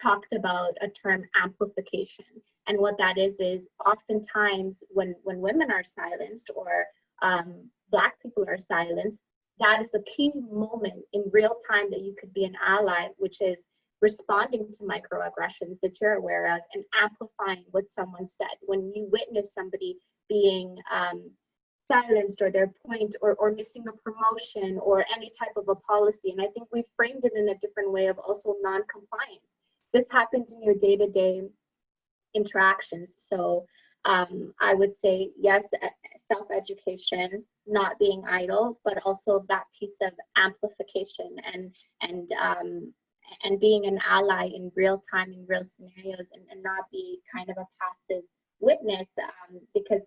talked about a term amplification. And what that is oftentimes when women are silenced or Black people are silenced, that is a key moment in real time that you could be an ally, which is responding to microaggressions that you're aware of and amplifying what someone said. When you witness somebody being silenced or their point or missing a promotion or any type of a policy. And I think we've framed it in a different way of also non-compliance. This happens in your day-to-day interactions. So I would say, yes, self-education, not being idle, but also that piece of amplification and being an ally in real time, in real scenarios, and not be kind of a passive witness, because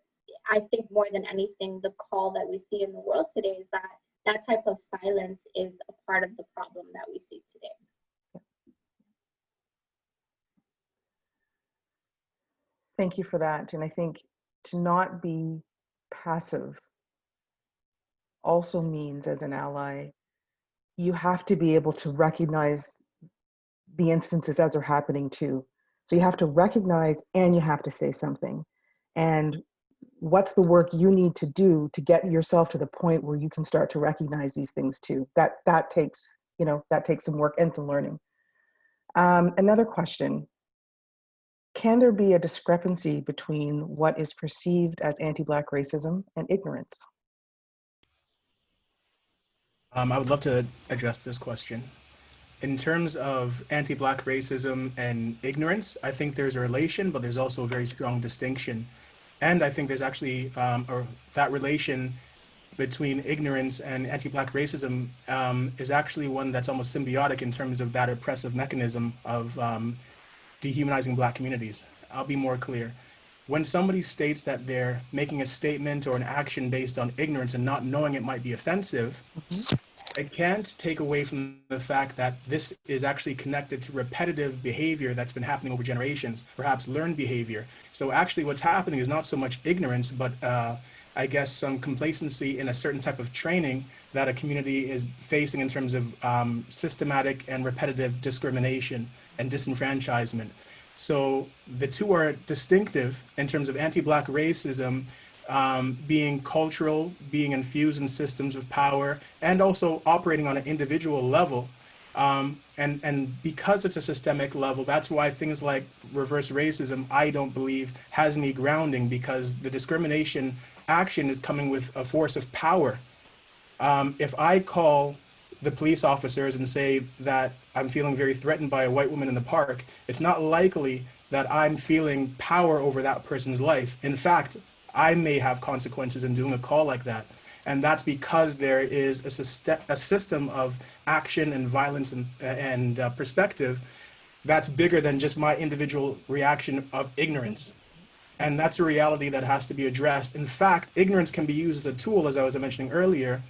I think more than anything, the call that we see in the world today is that that type of silence is a part of the problem that we see today. Thank you for that. And I think to not be passive also means, as an ally, you have to be able to recognize the instances as they're happening too. So you have to recognize and you have to say something. And what's the work you need to do to get yourself to the point where you can start to recognize these things too? That takes, that takes some work and some learning. Another question. Can there be a discrepancy between what is perceived as anti-Black racism and ignorance? I would love to address this question. In terms of anti-Black racism and ignorance, I think there's a relation, but there's also a very strong distinction. And I think there's actually that relation between ignorance and anti-Black racism is actually one that's almost symbiotic in terms of that oppressive mechanism of dehumanizing Black communities. I'll be more clear. When somebody states that they're making a statement or an action based on ignorance and not knowing it might be offensive, it can't take away from the fact that this is actually connected to repetitive behavior that's been happening over generations, perhaps learned behavior. So actually what's happening is not so much ignorance, but I guess some complacency in a certain type of training that a community is facing in terms of systematic and repetitive discrimination and disenfranchisement. So the two are distinctive in terms of anti-Black racism being cultural, being infused in systems of power, and also operating on an individual level. And because it's a systemic level, that's why things like reverse racism, I don't believe, has any grounding, because the discrimination action is coming with a force of power. If I call the police officers and say that I'm feeling very threatened by a white woman in the park, it's not likely that I'm feeling power over that person's life. In fact, I may have consequences in doing a call like that. And that's because there is a system of action and violence and perspective that's bigger than just my individual reaction of ignorance. And that's a reality that has to be addressed. In fact, ignorance can be used as a tool, as I was mentioning earlier,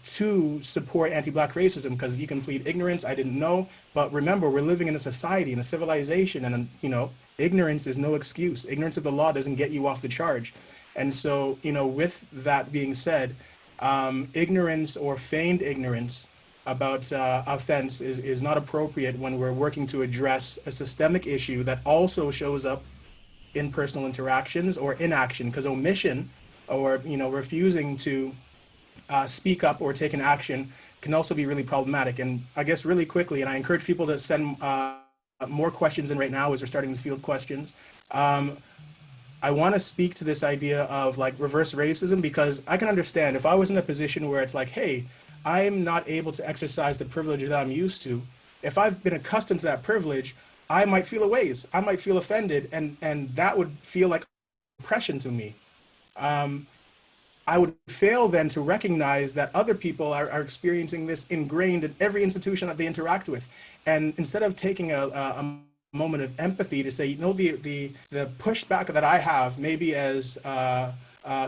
to support anti-Black racism, because you can plead ignorance, I didn't know. But remember, we're living in a society, in a civilization, and ignorance is no excuse. Ignorance of the law doesn't get you off the charge. And so, with that being said, ignorance or feigned ignorance about offense is not appropriate when we're working to address a systemic issue that also shows up in personal interactions or inaction, because omission or refusing to speak up or take an action can also be really problematic. And I guess really quickly, and I encourage people to send more questions in right now as we're starting to field questions. I want to speak to this idea of like reverse racism, because I can understand if I was in a position where it's like, hey, I'm not able to exercise the privilege that I'm used to. If I've been accustomed to that privilege, I might feel a ways. I might feel offended, and that would feel like oppression to me. I would fail then to recognize that other people are experiencing this ingrained in every institution that they interact with. And instead of taking a moment of empathy to say, the pushback that I have, maybe as a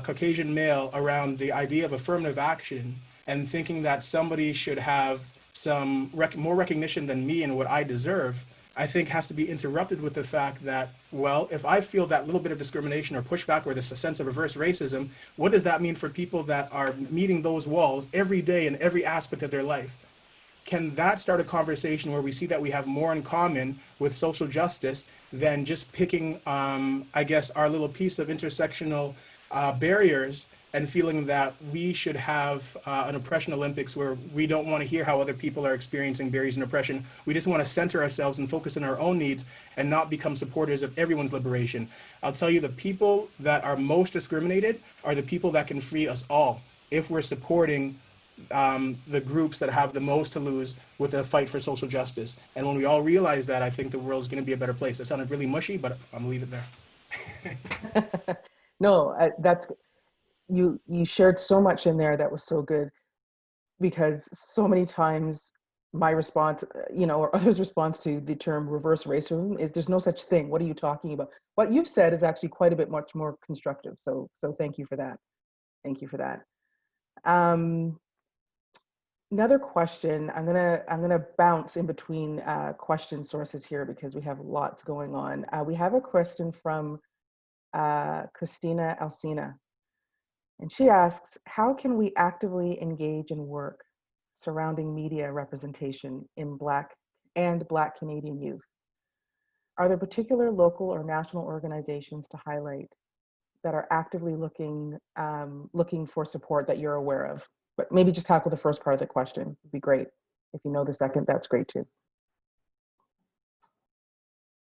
Caucasian male, around the idea of affirmative action, and thinking that somebody should have some more recognition than me and what I deserve, I think has to be interrupted with the fact that, well, if I feel that little bit of discrimination or pushback or this sense of reverse racism, what does that mean for people that are meeting those walls every day in every aspect of their life? Can that start a conversation where we see that we have more in common with social justice than just picking, I guess, our little piece of intersectional barriers and feeling that we should have an oppression Olympics where we don't want to hear how other people are experiencing barriers and oppression. We just want to center ourselves and focus on our own needs and not become supporters of everyone's liberation. I'll tell you, the people that are most discriminated are the people that can free us all if we're supporting the groups that have the most to lose with a fight for social justice. And when we all realize that, I think the world is going to be a better place. That sounded really mushy, but I'm gonna leave it there. No, that's, you shared so much in there that was so good, because so many times my response, or others' response to the term reverse racism is there's no such thing. What are you talking about? What you've said is actually quite a bit much more constructive. So thank you for that. Thank you for that. Another question, I'm gonna bounce in between question sources here because we have lots going on. We have a question from Christina Alcina, and she asks, how can we actively engage in work surrounding media representation in Black Canadian youth? Are there particular local or national organizations to highlight that are actively looking for support that you're aware of? But maybe just tackle the first part of the question would be great. If you know the second, that's great too.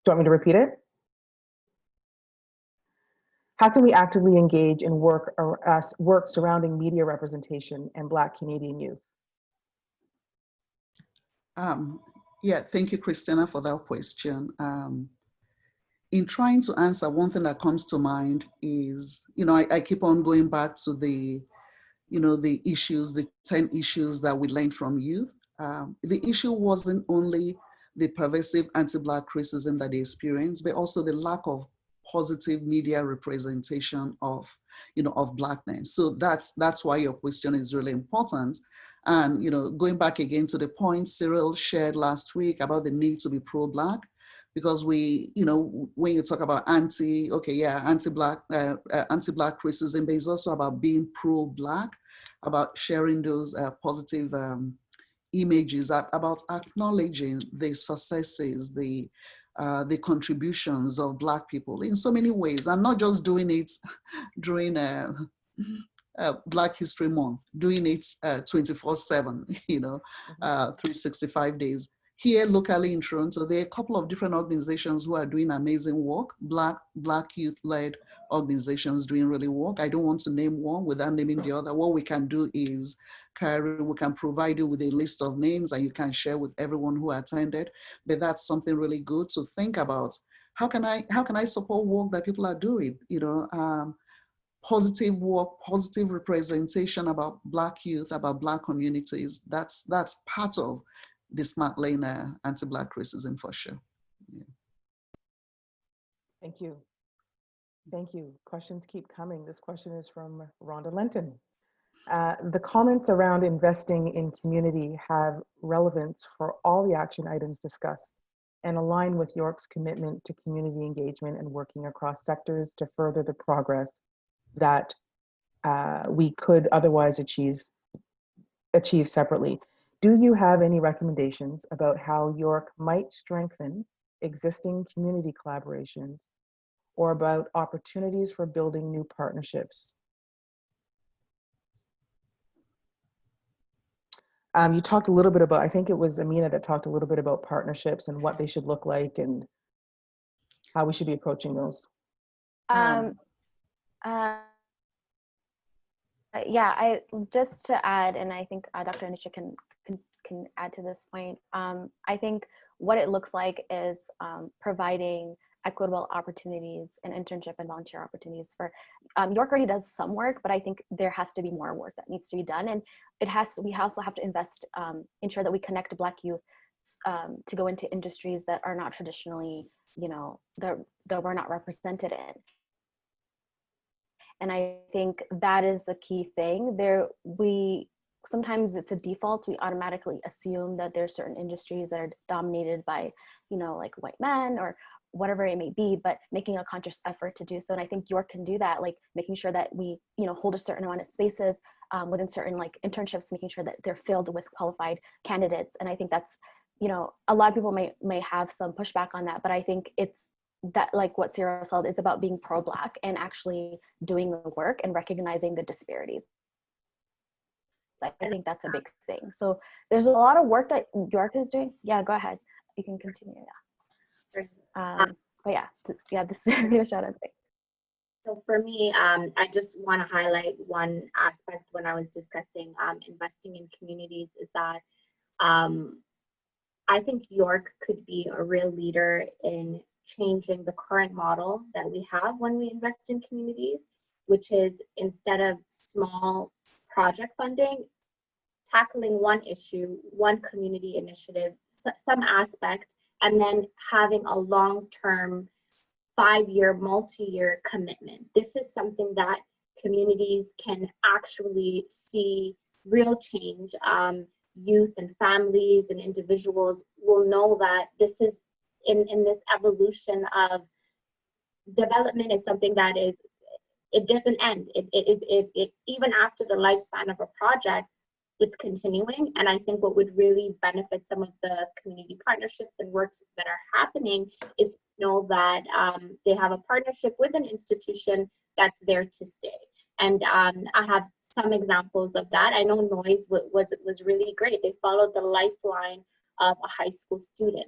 Do you want me to repeat it? How can we actively engage in work surrounding media representation and Black Canadian youth? Yeah, thank you, Christina, for that question. In trying to answer, one thing that comes to mind is, I keep on going back to the issues, the 10 issues that we learned from youth. The issue wasn't only the pervasive anti-Black racism that they experienced, but also the lack of positive media representation of Blackness. So that's why your question is really important. And, going back again to the point Cyril shared last week about the need to be pro-Black, because when you talk about anti-Black racism, but it's also about being pro-Black, about sharing those positive images, about acknowledging the successes, the contributions of Black people in so many ways, and not just doing it during Black History Month, doing it 24/7, 365 days. Here locally in Toronto, there are a couple of different organizations who are doing amazing work, Black youth-led organizations doing really work. I don't want to name one without naming the other. What we can do is, Kerry, we can provide you with a list of names and you can share with everyone who attended. But that's something really good to think about. How can I support work that people are doing? Positive work, positive representation about Black youth, about Black communities. That's part of dismantling anti-Black racism for sure. Yeah. Thank you. Thank you. Questions keep coming. This question is from Rhonda Lenton. The comments around investing in community have relevance for all the action items discussed and align with York's commitment to community engagement and working across sectors to further the progress that we could otherwise achieve separately. Do you have any recommendations about how York might strengthen existing community collaborations or about opportunities for building new partnerships? You talked a little bit about, I think it was Amina that talked a little bit about partnerships and what they should look like and how we should be approaching those. Yeah, just to add, and I think Dr. Anisha can add to this point. I think what it looks like is providing equitable opportunities and internship and volunteer opportunities for York already does some work, but I think there has to be more work that needs to be done, and we also have to invest, ensure that we connect Black youth to go into industries that are not traditionally, that we're not represented in. And I think that is the key thing. Sometimes it's a default. We automatically assume that there's certain industries that are dominated by, like white men or whatever it may be, but making a conscious effort to do so. And I think York can do that, like making sure that we, hold a certain amount of spaces within certain like internships, making sure that they're filled with qualified candidates. And I think that's, a lot of people may have some pushback on that, but I think it's that, like what Sarah said, it's about being pro-Black and actually doing the work and recognizing the disparities. I think that's a big thing. So there's a lot of work that York is doing. Yeah, go ahead. You can continue. Yeah. But yeah, this is really a shout out thing. So for me, I just want to highlight one aspect when I was discussing investing in communities is that I think York could be a real leader in changing the current model that we have when we invest in communities, which is instead of small project funding, tackling one issue, one community initiative, some aspect, and then having a long-term 5-year, multi-year commitment. This is something that communities can actually see real change. Youth and families and individuals will know that this is in this evolution of development is something that is, it doesn't end. It even after the lifespan of a project, it's continuing. And I think what would really benefit some of the community partnerships and works that are happening is to know that they have a partnership with an institution that's there to stay. And I have some examples of that. I know Noise was really great. They followed the lifeline of a high school student,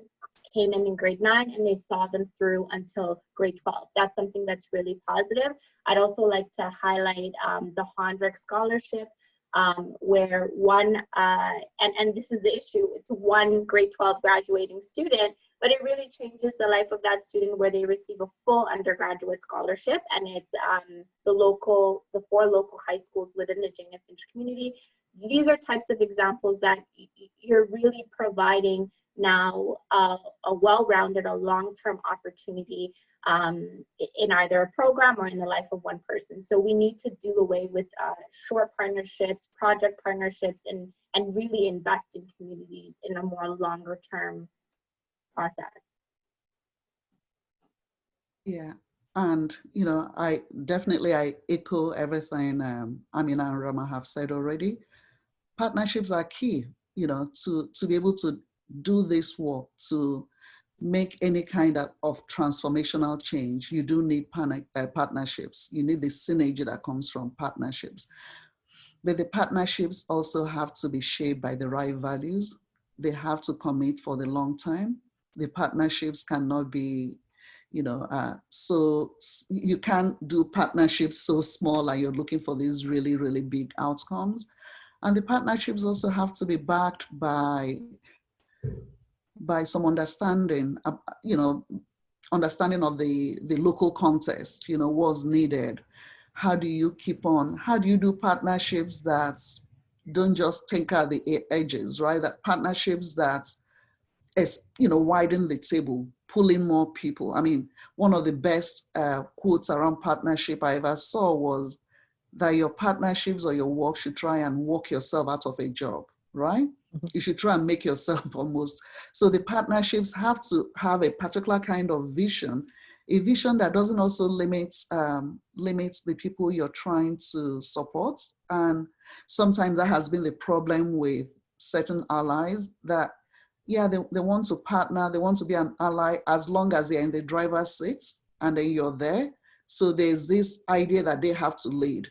came in grade 9 and they saw them through until grade 12. That's something that's really positive. I'd also like to highlight the Honduras Scholarship, where one, and this is the issue, it's one grade 12 graduating student, but it really changes the life of that student where they receive a full undergraduate scholarship, and it's the 4 local high schools within the Jane Finch community. These are types of examples that you're really providing now a well-rounded, a long-term opportunity in either a program or in the life of one person. So we need to do away with short partnerships, project partnerships, and really invest in communities in a more longer-term process. Yeah, and I echo everything Amina and Rama have said already. Partnerships are key, to be able to do this work, to make any kind of transformational change. You do need partnerships. You need the synergy that comes from partnerships. But the partnerships also have to be shaped by the right values. They have to commit for the long time. The partnerships cannot be, so you can't do partnerships so small and you're looking for these really, really big outcomes. And the partnerships also have to be backed by some understanding, understanding of the local context, what's needed. How do you do partnerships that don't just tinker at the edges, right? That partnerships that, widen the table, pull in more people. I mean, one of the best quotes around partnership I ever saw was that your partnerships or your work should try and walk yourself out of a job, right? You should try and make yourself almost. So the partnerships have to have a particular kind of vision, a vision that doesn't also limits the people you're trying to support. And sometimes that has been the problem with certain allies that, yeah, they want to partner, they want to be an ally as long as they're in the driver's seat and then you're there. So there's this idea that they have to lead.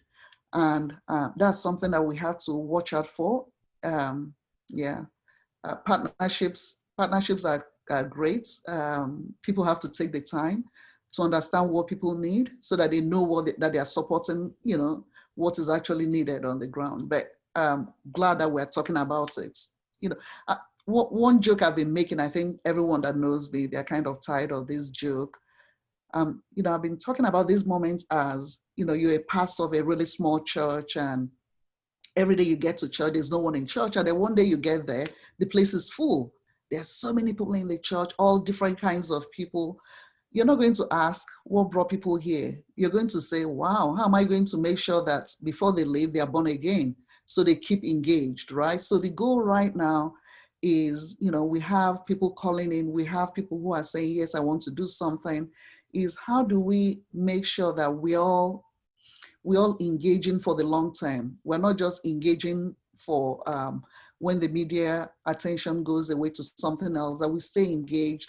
And that's something that we have to watch out for. Partnerships are great. People have to take the time to understand what people need so that they know that they are supporting, what is actually needed on the ground. But glad that we're talking about it. One joke I've been making, I think everyone that knows me, they're kind of tired of this joke. I've been talking about these moments as, you're a pastor of a really small church and every day you get to church, there's no one in church. And then one day you get there, the place is full. There's so many people in the church, all different kinds of people. You're not going to ask what brought people here. You're going to say, wow, how am I going to make sure that before they leave, they are born again? So they keep engaged, right? So the goal right now is, we have people calling in, we have people who are saying, yes, I want to do something, is how do we make sure that we all engaging for the long term? We're not just engaging for when the media attention goes away to something else, that we stay engaged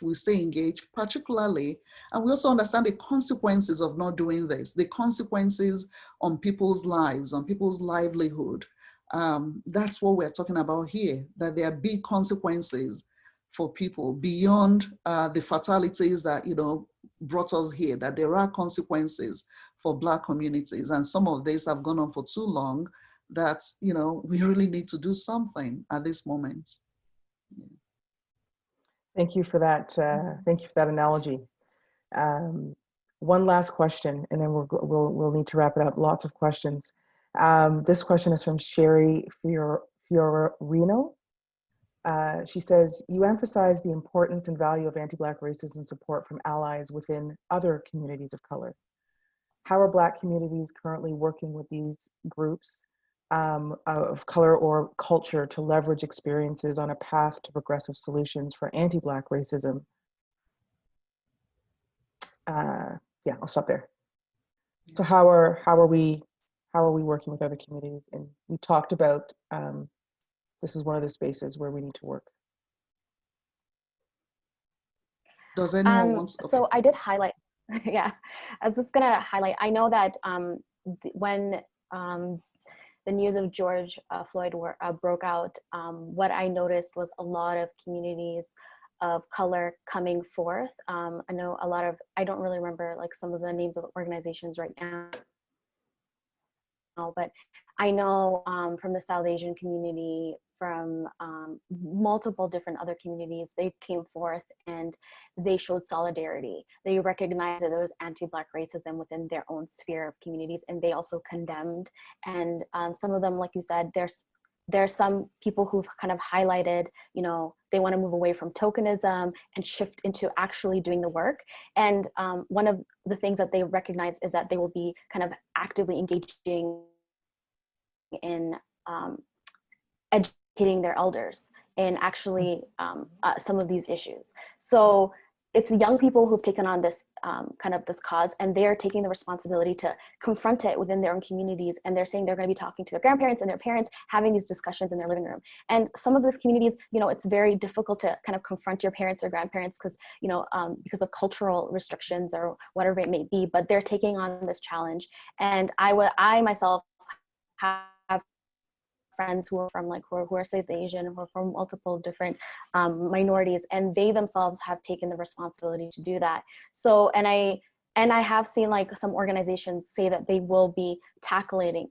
particularly, and we also understand the consequences of not doing this, the consequences on people's lives, on people's livelihood. That's what we're talking about here, that there are big consequences for people beyond the fatalities that, brought us here, that there are consequences for Black communities. And some of these have gone on for too long that, we really need to do something at this moment. Yeah. Thank you for that. Thank you for that analogy. One last question, and then we'll need to wrap it up. Lots of questions. This question is from Sherry Fiorino. She says, you emphasize the importance and value of anti-Black racism support from allies within other communities of color. How are Black communities currently working with these groups of color or culture to leverage experiences on a path to progressive solutions for anti-Black racism? Yeah, I'll stop there. So how are we working with other communities? And we talked about this is one of the spaces where we need to work. Does anyone want to? Okay. So I did highlight, yeah, I was just gonna highlight, I know that when the news of George Floyd broke out, what I noticed was a lot of communities of color coming forth. I know a lot of, I don't really remember like some of the names of organizations right now, but I know from the South Asian community, from multiple different other communities, they came forth and they showed solidarity. They recognized that there was anti-Black racism within their own sphere of communities, and they also condemned. And some of them, like you said, there's some people who've kind of highlighted, they want to move away from tokenism and shift into actually doing the work. And one of the things that they recognize is that they will be kind of actively engaging in educating their elders in actually some of these issues. So it's young people who've taken on this kind of this cause, and they're taking the responsibility to confront it within their own communities. And they're saying they're going to be talking to their grandparents and their parents, having these discussions in their living room. And some of those communities, it's very difficult to kind of confront your parents or grandparents because, because of cultural restrictions or whatever it may be, but they're taking on this challenge. And I myself have friends who are from who are South Asian, who are from multiple different minorities, and they themselves have taken the responsibility to do that. So, and I have seen some organizations say that they will be tackling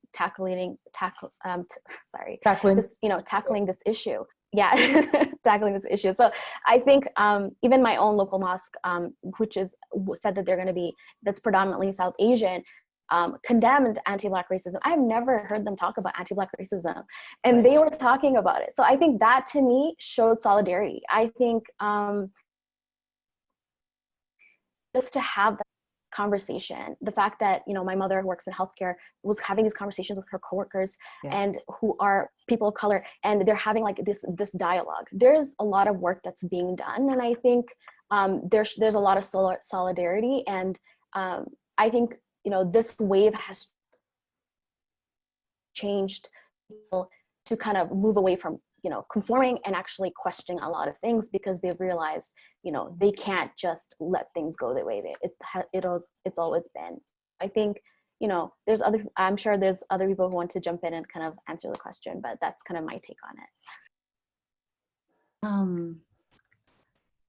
this issue. Yeah, tackling this issue. So I think even my own local mosque, which said that they're going to be, that's predominantly South Asian, condemned anti-Black racism. I've never heard them talk about anti-Black racism, and they were talking about it. So I think that to me showed solidarity. I think just to have that conversation, the fact that my mother who works in healthcare was having these conversations with her coworkers and who are people of color, and they're having this dialogue. There's a lot of work that's being done, and I think there's a lot of solidarity, and I think this wave has changed people to kind of move away from, conforming and actually questioning a lot of things, because they've realized, they can't just let things go the way it's always been. I think, I'm sure there's other people who want to jump in and kind of answer the question, but that's kind of my take on it.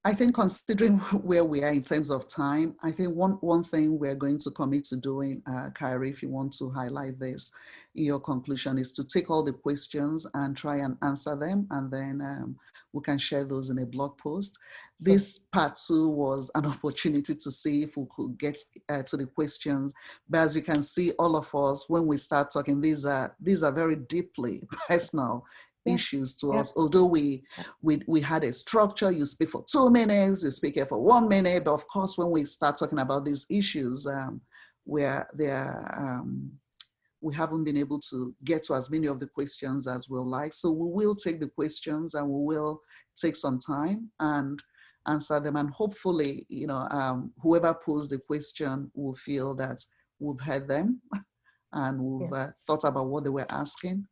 I think considering where we are in terms of time, I think one thing we're going to commit to doing, Kerry, if you want to highlight this in your conclusion, is to take all the questions and try and answer them, and then we can share those in a blog post. This part 2 was an opportunity to see if we could get to the questions. But as you can see, all of us, when we start talking, these are very deeply personal issues to us. Although we had a structure, you speak for 2 minutes, you speak here for 1 minute, but of course when we start talking about these issues, we haven't been able to get to as many of the questions as we'll like. So we will take the questions and we will take some time and answer them, and hopefully whoever posed the question will feel that we've heard them and we've thought about what they were asking.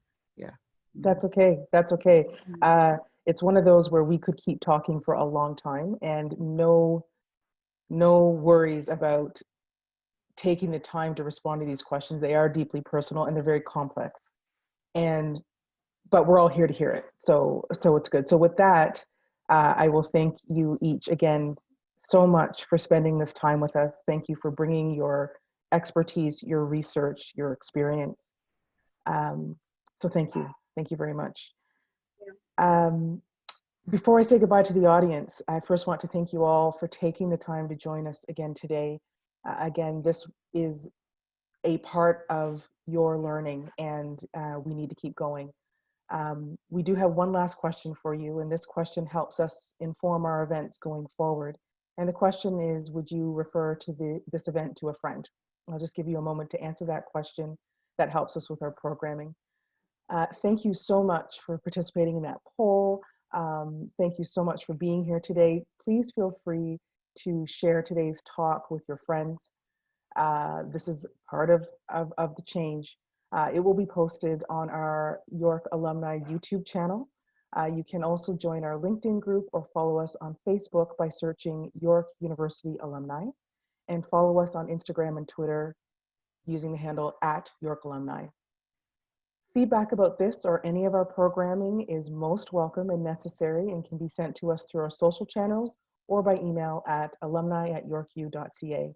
That's okay. That's okay. It's one of those where we could keep talking for a long time, and no worries about taking the time to respond to these questions. They are deeply personal and they're very complex. But we're all here to hear it. So it's good. So with that, I will thank you each again so much for spending this time with us. Thank you for bringing your expertise, your research, your experience. So thank you. Thank you very much. Before I say goodbye to the audience, I first want to thank you all for taking the time to join us again today. Again, this is a part of your learning, and we need to keep going. We do have one last question for you, and this question helps us inform our events going forward. And the question is, would you refer to this event to a friend? I'll just give you a moment to answer that question. That helps us with our programming. Thank you so much for participating in that poll. Thank you so much for being here today. Please feel free to share today's talk with your friends. This is part of the change. It will be posted on our York Alumni YouTube channel. You can also join our LinkedIn group or follow us on Facebook by searching York University Alumni, and follow us on Instagram and Twitter using the handle @YorkAlumni. Feedback about this or any of our programming is most welcome and necessary, and can be sent to us through our social channels or by email at alumni@yorku.ca.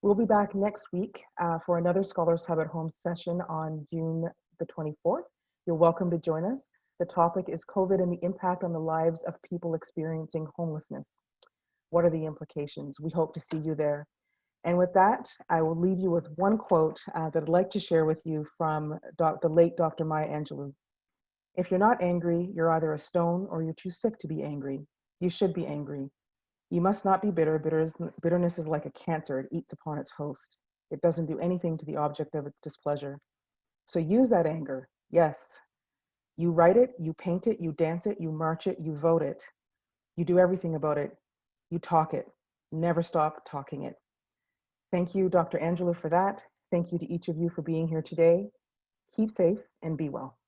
We'll be back next week for another Scholars Hub at Home session on June the 24th. You're welcome to join us. The topic is COVID and the impact on the lives of people experiencing homelessness. What are the implications? We hope to see you there. And with that, I will leave you with one quote that I'd like to share with you from the late Dr. Maya Angelou. If you're not angry, you're either a stone or you're too sick to be angry. You should be angry. You must not be bitter. Bitterness is like a cancer. It eats upon its host. It doesn't do anything to the object of its displeasure. So use that anger. Yes. You write it, you paint it, you dance it, you march it, you vote it. You do everything about it. You talk it. Never stop talking it. Thank you, Dr. Angelou, for that. Thank you to each of you for being here today. Keep safe and be well.